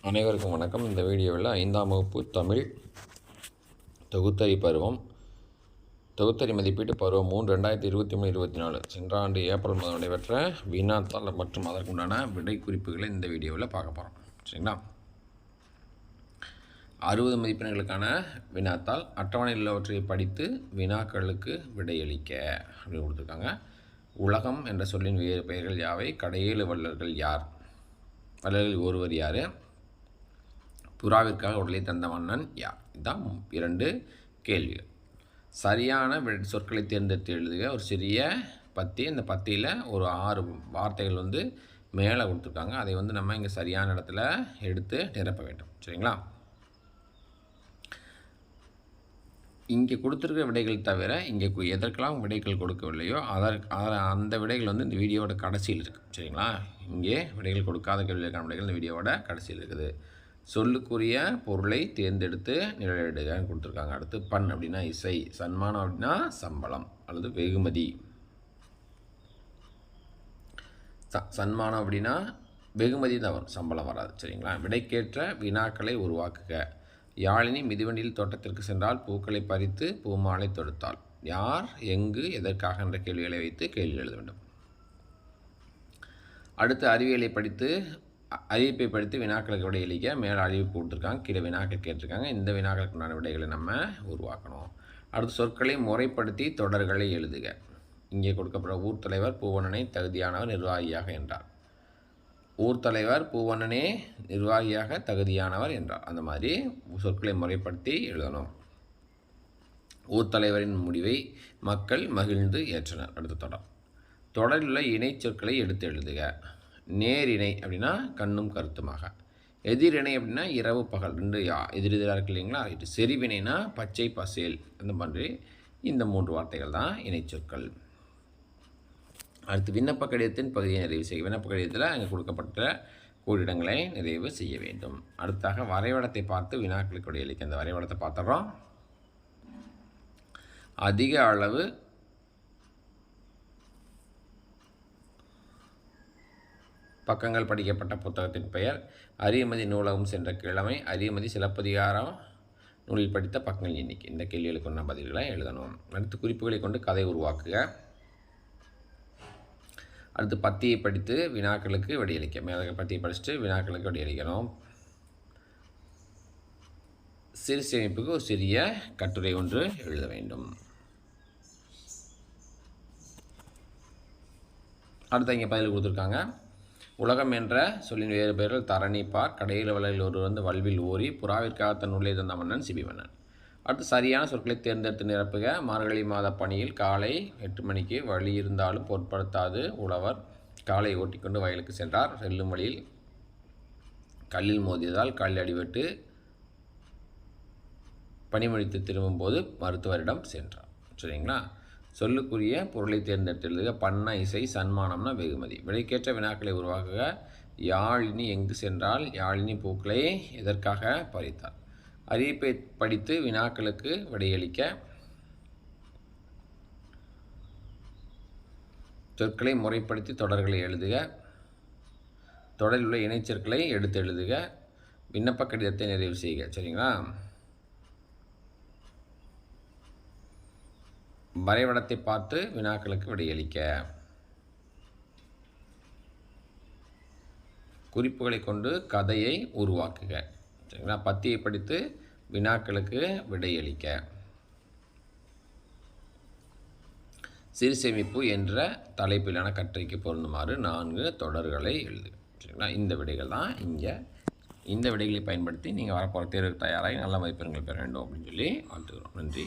அனைவருக்கும் வணக்கம். இந்த வீடியோவில் 5ஆம் வகுப்பு தமிழ் தொகுத்தறி பருவம் தொகுத்தறி மதிப்பீட்டு பருவம் 3 2023-24 சென்ற ஆண்டு ஏப்ரல் மாதம் நடைபெற்ற வினாத்தாள் மற்றும் அதற்குண்டான விடை குறிப்புகளை இந்த வீடியோவில் பார்க்க போகிறோம். சரிங்களா? 60 மதிப்பெண்களுக்கான வினாத்தாள் அட்டவணையில் உள்ளவற்றை படித்து வினாக்களுக்கு விடையளிக்க அப்படின்னு கொடுத்துருக்காங்க. உலகம் என்ற சொல்லின் வேறு பெயர்கள் யாவை? கடையேழு வள்ளல்கள் யார்? வள்ளல்கள் ஒருவர் யார்? புறாவிற்காக உடலை தந்த மன்னன் யார்? இதுதான் 2 கேள்விகள். சரியான சொற்களை தேர்ந்தெடுத்து எழுதுக. ஒரு சிறிய பத்தி, இந்த பத்தியில் ஒரு 6 வார்த்தைகள் மேலே கொடுத்துருக்காங்க. அதை நம்ம இங்கே சரியான இடத்துல எடுத்து நிரப்ப வேண்டும். சரிங்களா? இங்கே கொடுத்துருக்க விடைகள் தவிர இங்கே எதற்கெல்லாம் விடைகள் கொடுக்கவில்லையோ அந்த விடைகள் இந்த வீடியோவோட கடைசியில் இருக்குது. சரிங்களா? இங்கே விடைகள் கொடுக்காத கேள்விகளுக்கான விடைகள் இந்த வீடியோவோட கடைசியில் இருக்குது. சொல்லுக்குரிய பொருளை தேர்ந்தெடுத்து நிழலிடுகன்னு கொடுத்துருக்காங்க. அடுத்து பண் அப்படின்னா இசை, சன்மானம் அப்படின்னா சம்பளம் அல்லது வெகுமதி. சன்மானம் அப்படின்னா வெகுமதி தான் வரும், சம்பளம் வராது. சரிங்களா? விடைக்கேற்ற வினாக்களை உருவாக்குக. யாழினி மிதிவண்டியில் தோட்டத்திற்கு சென்றால் பூக்களை பறித்து பூமாலை தொடுத்தாள். யார், எங்கு, எதற்காக என்ற கேள்விகளை வைத்து கேள்வி எழுத வேண்டும். அடுத்து அறிவிப்பை படித்து வினாக்களுக்கு விடை அளிக்க. மேலே அறிவிப்பு கொடுத்துருக்காங்க, கீழே வினாக்கள் கேட்டிருக்காங்க. இந்த வினாக்களுக்குண்டான விடைகளை நம்ம உருவாக்கணும். அடுத்து சொற்களை முறைப்படுத்தி தொடர்களை எழுதுக. இங்கே கொடுக்கப்பட்ட ஊர் தலைவர் பூவண்ணனை தகுதியானவர் நிர்வாகியாக என்றார். ஊர் தலைவர் பூவண்ணனே நிர்வாகியாக தகுதியானவர் என்றார். அந்த மாதிரி சொற்களை முறைப்படுத்தி எழுதணும். ஊர் தலைவரின் முடிவை மக்கள் மகிழ்ந்து ஏற்றனர். அடுத்த தொடரில் உள்ள இணை சொற்களை எடுத்து எழுதுக. நேரிணை அப்படின்னா கண்ணும் கருத்துமாக. எதிரிணை அப்படின்னா இரவு பகல், 2 எதிரெதிராக இருக்கு இல்லைங்களா? இது செறிவினைனா பச்சை பசேல். அந்த மாதிரி இந்த 3 வார்த்தைகள் தான் இணைச்சொற்கள். அடுத்து விண்ணப்ப கடிதத்தின் பகுதியை நிறைவு செய்ய. விண்ணப்ப கடிதத்தில் அங்கே கொடுக்கப்பட்ட கோடிடங்களை நிறைவு செய்ய வேண்டும். அடுத்தாக வரைபடத்தை பார்த்து வினாக்களுக்கு விடையளிக்க. அந்த வரைபடத்தை பார்த்துறோம். அதிக அளவு பக்கங்கள் படிக்கப்பட்ட புத்தகத்தின் பெயர். அரியமதி நூலகம் சென்ற கிழமை. அரியமதி சிலப்பதிகாரம் நூலில் படித்த பக்கங்கள் எண்ணிக்கை. இந்த கேள்விகளுக்கு பதில்களை எழுதணும். அடுத்து குறிப்புகளை கொண்டு கதை உருவாக்குக. அடுத்து பத்தியை படித்து வினாக்களுக்கு விடையளிக்க. மேலே பத்தியை படிச்சுட்டு வினாக்களுக்கு விடையளிக்கணும். சிறு சேமிப்புக்கு ஒரு சிறிய கட்டுரை ஒன்று எழுத வேண்டும். அடுத்து இங்கே பதில் கொடுத்துருக்காங்க. உலகம் என்ற சொல்லின் வேறு பெயர்கள் தரணி பார். கடையில் வளரில் ஒருவர் வல்வில் ஓரி. புறாவிற்காக தன் உள்ளே தந்த மன்னன் சிபி மன்னன். அடுத்து சரியான சொற்களை தேர்ந்தெடுத்து நிரப்புக. மார்கழி மாத பணியில் காலை 8 மணிக்கு வழி இருந்தாலும் பொருட்படுத்தாது உழவர் காலை ஓட்டிக்கொண்டு வயலுக்கு சென்றார். செல்லும் வழியில் கல்லில் மோதியதால் கல் அடிபட்டு பணிமுடித்து திரும்பும்போது மருத்துவரிடம் சென்றார். சரிங்களா? சொல்லுக்குரிய பொருளை தேர்ந்தெடுத்து எழுதுக. பண்ண இசை, சன்மானம்னா வெகுமதி. விடைக்கேற்ற வினாக்களை உருவாக்குக. யாழினி எங்கு சென்றால்? யாழினி பூக்களை எதற்காக பறித்தார்? அறிவிப்பை படித்து வினாக்களுக்கு விடையளிக்க. சொற்களை முறைப்படுத்தி தொடர்களை எழுதுக. தொடரில் உள்ள இணைச்சொற்களை எடுத்து எழுதுக. விண்ணப்ப கடிதத்தை நிறைவு செய்க. சரிங்களா? வரைபடத்தை பார்த்து வினாக்களுக்கு விடையளிக்க. குறிப்புகளை கொண்டு கதையை உருவாக்குக. சரிங்களா? பத்தியை படித்து வினாக்களுக்கு விடையளிக்க. சிறு சேமிப்பு என்ற தலைப்பிலான கட்டுரைக்கு பொருந்துமாறு 4 தொடர்களை எழுதுக. சரிங்களா? இந்த விடைகள் தான் இங்கே. இந்த விடைகளை பயன்படுத்தி நீங்கள் வரப்போகிற தேர்வுக்கு தயாராகி நல்ல மதிப்பெண்கள் பெற வேண்டும் அப்படின்னு சொல்லி வாழ்த்துக்கிறோம். நன்றி.